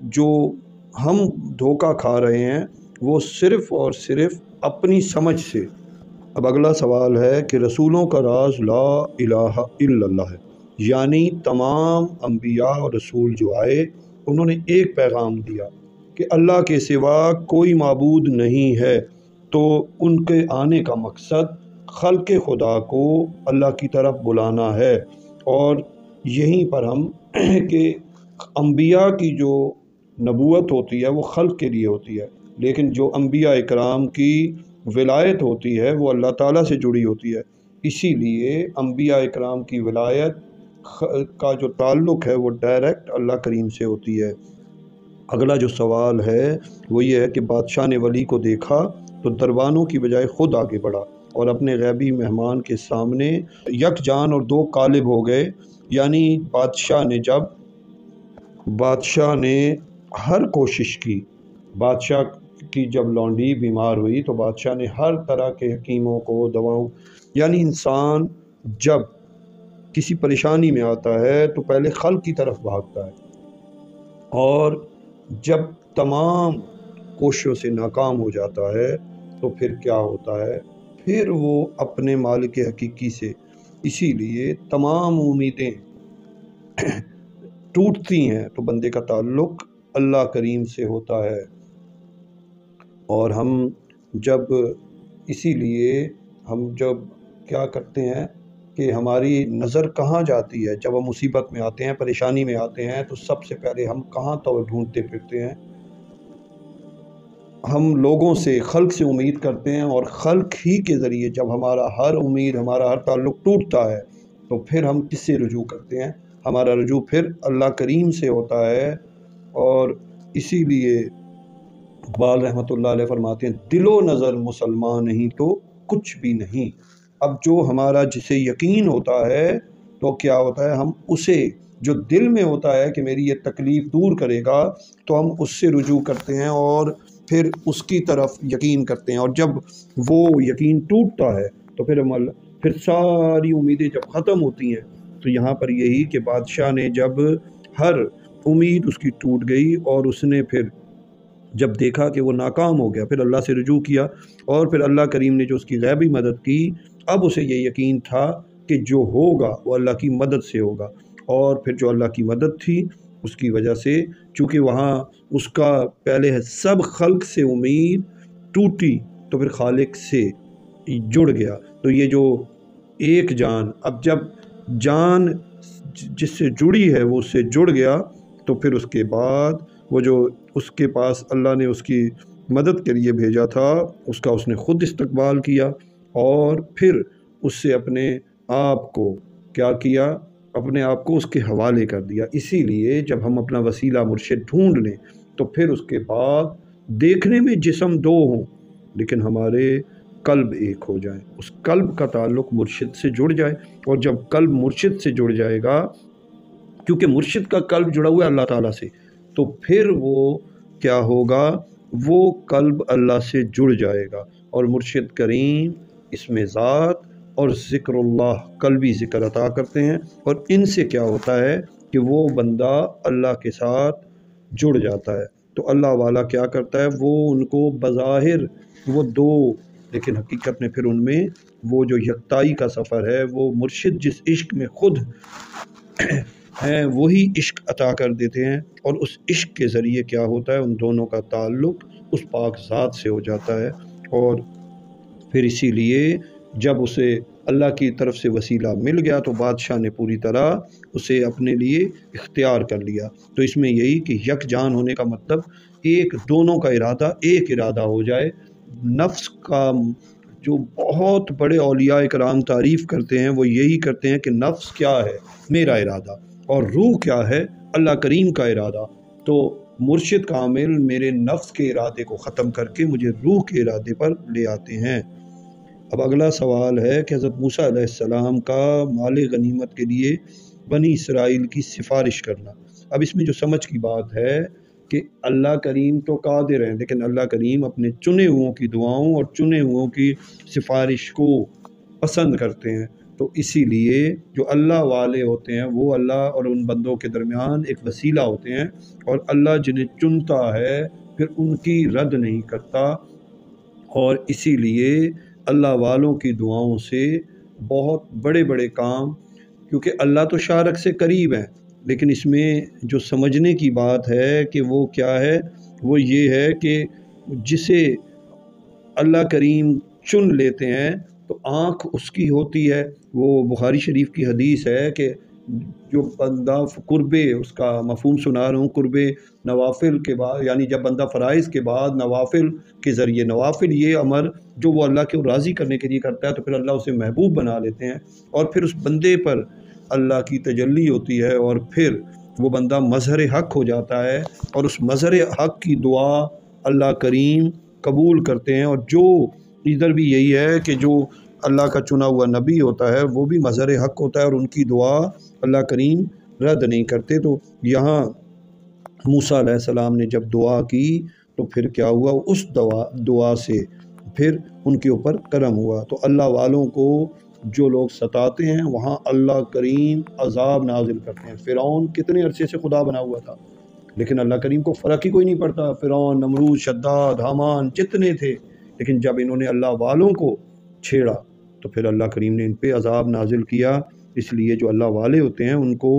جو ہم دھوکہ کھا رہے ہیں وہ صرف اور صرف اپنی سمجھ سے۔ اب اگلا سوال ہے کہ رسولوں کا راز لا الہ الا اللہ ہے، یعنی تمام انبیاء اور رسول جو آئے انہوں نے ایک پیغام دیا کہ اللہ کے سوا کوئی معبود نہیں ہے، تو ان کے آنے کا مقصد خلق خدا کو اللہ کی طرف بلانا ہے۔ اور یہیں پر ہم کہ انبیاء کی جو نبوت ہوتی ہے وہ خلق کے لیے ہوتی ہے، لیکن جو انبیاء اکرام کی ولایت ہوتی ہے وہ اللہ تعالیٰ سے جڑی ہوتی ہے، اسی لیے انبیاء اکرام کی ولایت کا جو تعلق ہے وہ ڈائریکٹ اللہ کریم سے ہوتی ہے۔ اگلا جو سوال ہے وہ یہ ہے کہ بادشاہ نے ولی کو دیکھا تو دربانوں کی بجائے خود آگے بڑھا اور اپنے غیبی مہمان کے سامنے یک جان اور دو قالب ہو گئے، یعنی بادشاہ نے ہر کوشش کی۔ بادشاہ کی جب لونڈی بیمار ہوئی تو بادشاہ نے ہر طرح کے حکیموں کو دواؤں، یعنی انسان جب کسی پریشانی میں آتا ہے تو پہلے خلق کی طرف بھاگتا ہے، اور جب تمام کوششوں سے ناکام ہو جاتا ہے تو پھر کیا ہوتا ہے، پھر وہ اپنے مالک حقیقی سے۔ اسی لیے تمام امیدیں ٹوٹتی ہیں تو بندے کا تعلق اللہ کریم سے ہوتا ہے۔ اور اسی لیے ہم جب کیا کرتے ہیں کہ ہماری نظر کہاں جاتی ہے، جب ہم مصیبت میں آتے ہیں، پریشانی میں آتے ہیں، تو سب سے پہلے ہم کہاں تو ڈھونڈتے پھرتے ہیں؟ ہم لوگوں سے، خلق سے امید کرتے ہیں، اور خلق ہی کے ذریعے جب ہمارا ہر امید، ہمارا ہر تعلق ٹوٹتا ہے تو پھر ہم کس سے رجوع کرتے ہیں؟ ہمارا رجوع پھر اللہ کریم سے ہوتا ہے۔ اور اسی لیے اقبال رحمۃ اللہ علیہ فرماتے ہیں دل و نظر مسلمان نہیں تو کچھ بھی نہیں۔ اب جو ہمارا جسے یقین ہوتا ہے تو کیا ہوتا ہے، ہم اسے جو دل میں ہوتا ہے کہ میری یہ تکلیف دور کرے گا تو ہم اس سے رجوع کرتے ہیں اور پھر اس کی طرف یقین کرتے ہیں۔ اور جب وہ یقین ٹوٹتا ہے تو پھر ساری امیدیں جب ختم ہوتی ہیں، تو یہاں پر یہی کہ بادشاہ نے جب ہر امید اس کی ٹوٹ گئی اور اس نے پھر جب دیکھا کہ وہ ناکام ہو گیا، پھر اللہ سے رجوع کیا، اور پھر اللہ کریم نے جو اس کی غیبی مدد کی، اب اسے یہ یقین تھا کہ جو ہوگا وہ اللہ کی مدد سے ہوگا۔ اور پھر جو اللہ کی مدد تھی اس کی وجہ سے، چونکہ وہاں اس کا پہلے سب خلق سے امید ٹوٹی تو پھر خالق سے جڑ گیا، تو یہ جو ایک جان، اب جب جان جس سے جڑی ہے وہ اس سے جڑ گیا، تو پھر اس کے بعد وہ جو اس کے پاس اللہ نے اس کی مدد کے لیے بھیجا تھا اس نے خود استقبال کیا، اور پھر اس سے اپنے آپ کو کیا کیا، اپنے آپ کو اس کے حوالے کر دیا۔ اسی لیے جب ہم اپنا وسیلہ مرشد ڈھونڈ لیں تو پھر اس کے بعد دیکھنے میں جسم دو ہوں لیکن ہمارے قلب ایک ہو جائیں، اس قلب کا تعلق مرشد سے جڑ جائے، اور جب قلب مرشد سے جڑ جائے گا، کیونکہ مرشد کا قلب جڑا ہوا ہے اللہ تعالیٰ سے، تو پھر وہ کیا ہوگا، وہ قلب اللہ سے جڑ جائے گا۔ اور مرشد کریم اس میں ذات اور ذکر اللہ، قلبی ذکر عطا کرتے ہیں، اور ان سے کیا ہوتا ہے کہ وہ بندہ اللہ کے ساتھ جڑ جاتا ہے۔ تو اللہ والا کیا کرتا ہے، وہ ان کو بظاہر وہ دو، لیکن حقیقت میں پھر ان میں وہ جو یکتائی کا سفر ہے، وہ مرشد جس عشق میں خود ہیں وہی عشق عطا کر دیتے ہیں، اور اس عشق کے ذریعے کیا ہوتا ہے، ان دونوں کا تعلق اس پاک ذات سے ہو جاتا ہے۔ اور پھر اسی لیے جب اسے اللہ کی طرف سے وسیلہ مل گیا تو بادشاہ نے پوری طرح اسے اپنے لیے اختیار کر لیا۔ تو اس میں یہی کہ یک جان ہونے کا مطلب دونوں کا ارادہ ایک ارادہ ہو جائے۔ نفس کا جو بہت بڑے اولیاء کرام تعریف کرتے ہیں وہ یہی کرتے ہیں کہ نفس کیا ہے، میرا ارادہ، اور روح کیا ہے، اللہ کریم کا ارادہ۔ تو مرشد کامل میرے نفس کے ارادے کو ختم کر کے مجھے روح کے ارادے پر لے آتے ہیں۔ اب اگلا سوال ہے کہ حضرت موسیٰ علیہ السلام کا مال غنیمت کے لیے بنی اسرائیل کی سفارش کرنا۔ اب اس میں جو سمجھ کی بات ہے کہ اللہ کریم تو قادر ہیں، لیکن اللہ کریم اپنے چنے ہوئوں کی دعاؤں اور چنے ہوئوں کی سفارش کو پسند کرتے ہیں۔ تو اسی لیے جو اللہ والے ہوتے ہیں وہ اللہ اور ان بندوں کے درمیان ایک وسیلہ ہوتے ہیں، اور اللہ جنہیں چنتا ہے پھر ان کی رد نہیں کرتا، اور اسی لیے اللہ والوں کی دعاؤں سے بہت بڑے بڑے کام، کیونکہ اللہ تو شارک سے قریب ہے، لیکن اس میں جو سمجھنے کی بات ہے کہ وہ کیا ہے، وہ یہ ہے کہ جسے اللہ کریم چن لیتے ہیں تو آنکھ اس کی ہوتی ہے۔ وہ بخاری شریف کی حدیث ہے کہ جو بندہ قرب، اس کا مفہوم سنا رہا ہوں، قرب نوافل کے بعد، یعنی جب بندہ فرائض کے بعد نوافل کے ذریعے، نوافل یہ امر جو وہ اللہ کے راضی کرنے کے لیے کرتا ہے، تو پھر اللہ اسے محبوب بنا لیتے ہیں، اور پھر اس بندے پر اللہ کی تجلی ہوتی ہے، اور پھر وہ بندہ مظہر حق ہو جاتا ہے، اور اس مظہر حق کی دعا اللہ کریم قبول کرتے ہیں۔ اور جو ادھر بھی یہی ہے کہ جو اللہ کا چنا ہوا نبی ہوتا ہے وہ بھی مظہر حق ہوتا ہے، اور ان کی دعا اللہ کریم رد نہیں کرتے۔ تو یہاں موسیٰ علیہ السلام نے جب دعا کی تو پھر کیا ہوا، اس دعا سے پھر ان کے اوپر کرم ہوا۔ تو اللہ والوں کو جو لوگ ستاتے ہیں وہاں اللہ کریم عذاب نازل کرتے ہیں۔ فرعون کتنے عرصے سے خدا بنا ہوا تھا، لیکن اللہ کریم کو فرق ہی کوئی نہیں پڑتا۔ فرعون، نمرود، شداد، حامان جتنے تھے، لیکن جب انہوں نے اللہ والوں کو چھیڑا تو پھر اللہ کریم نے ان پہ عذاب نازل کیا۔ اس لیے جو اللہ والے ہوتے ہیں ان کو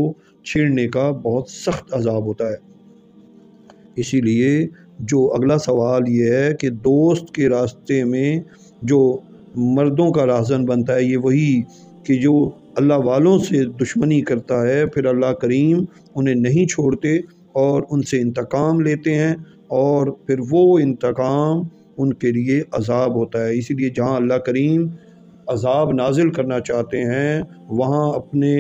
چھیڑنے کا بہت سخت عذاب ہوتا ہے۔ اسی لیے جو اگلا سوال یہ ہے کہ دوست کے راستے میں جو مردوں کا راہزن بنتا ہے یہ وہی کہ جو اللہ والوں سے دشمنی کرتا ہے، پھر اللہ کریم انہیں نہیں چھوڑتے اور ان سے انتقام لیتے ہیں، اور پھر وہ انتقام ان کے لیے عذاب ہوتا ہے۔ اسی لیے جہاں اللہ کریم عذاب نازل کرنا چاہتے ہیں وہاں اپنے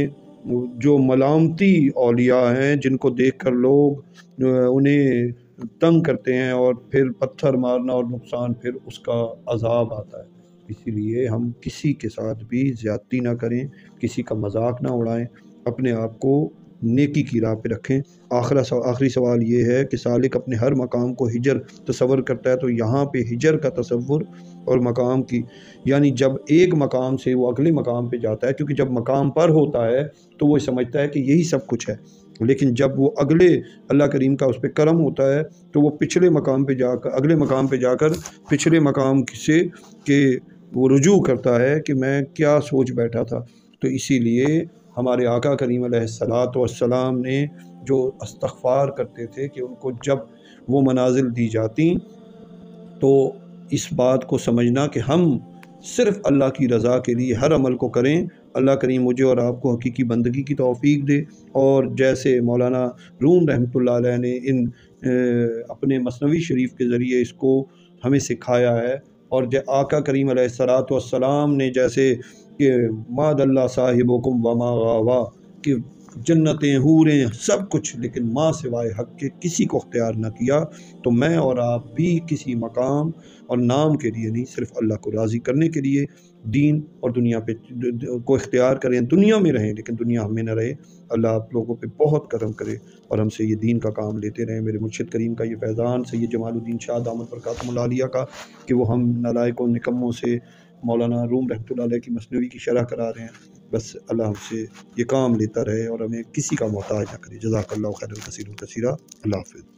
جو ملامتی اولیاء ہیں جن کو دیکھ کر لوگ انہیں تنگ کرتے ہیں اور پھر پتھر مارنا اور نقصان، پھر اس کا عذاب آتا ہے۔ اسی لیے ہم کسی کے ساتھ بھی زیادتی نہ کریں، کسی کا مذاق نہ اڑائیں، اپنے آپ کو نیکی کی راہ پہ رکھیں۔ آخری سوال یہ ہے کہ سالک اپنے ہر مقام کو ہجر تصور کرتا ہے، تو یہاں پہ ہجر کا تصور اور مقام کی، یعنی جب ایک مقام سے وہ اگلے مقام پہ جاتا ہے، کیونکہ جب مقام پر ہوتا ہے تو وہ سمجھتا ہے کہ یہی سب کچھ ہے، لیکن جب وہ اگلے اللہ کریم کا اس پہ کرم ہوتا ہے تو وہ پچھلے مقام پہ جا کر، اگلے مقام پہ جا کر پچھلے مقام سے کہ وہ رجوع کرتا ہے کہ میں کیا سوچ بیٹھا تھا۔ تو اسی لیے ہمارے آقا کریم علیہ السلام نے جو استغفار کرتے تھے کہ ان کو جب وہ منازل دی جاتی تو اس بات کو سمجھنا کہ ہم صرف اللہ کی رضا کے لیے ہر عمل کو کریں۔ اللہ کریم مجھے اور آپ کو حقیقی بندگی کی توفیق دے، اور جیسے مولانا روم رحمۃ اللہ علیہ نے اپنے مثنوی شریف کے ذریعے اس کو ہمیں سکھایا ہے، اور آقا کریم علیہ السلام نے جیسے کہ ماد اللہ صاحبکم وما غاوا، کہ جنتیں، حوریں، سب کچھ، لیکن ماں سوائے حق کے کسی کو اختیار نہ کیا، تو میں اور آپ بھی کسی مقام اور نام کے لیے نہیں، صرف اللہ کو راضی کرنے کے لیے دین اور دنیا پہ کو اختیار کریں، دنیا میں رہیں لیکن دنیا ہمیں نہ رہے۔ اللہ آپ لوگوں پہ بہت کرم کرے اور ہم سے یہ دین کا کام لیتے رہیں۔ میرے مرشد کریم کا یہ فیضان سید جمال الدین شاہ دامت برکاتہم العالیہ کا کہ وہ ہم نالائقوں نکموں سے مولانا روم رحمۃ اللہ علیہ کی مثنوی کی شرح کرا رہے ہیں، بس اللہ ہم سے یہ کام لیتا رہے اور ہمیں کسی کا محتاج نہ کرے۔ جزاک اللہ خیر کثیر کثیرہ۔ اللہ حافظ۔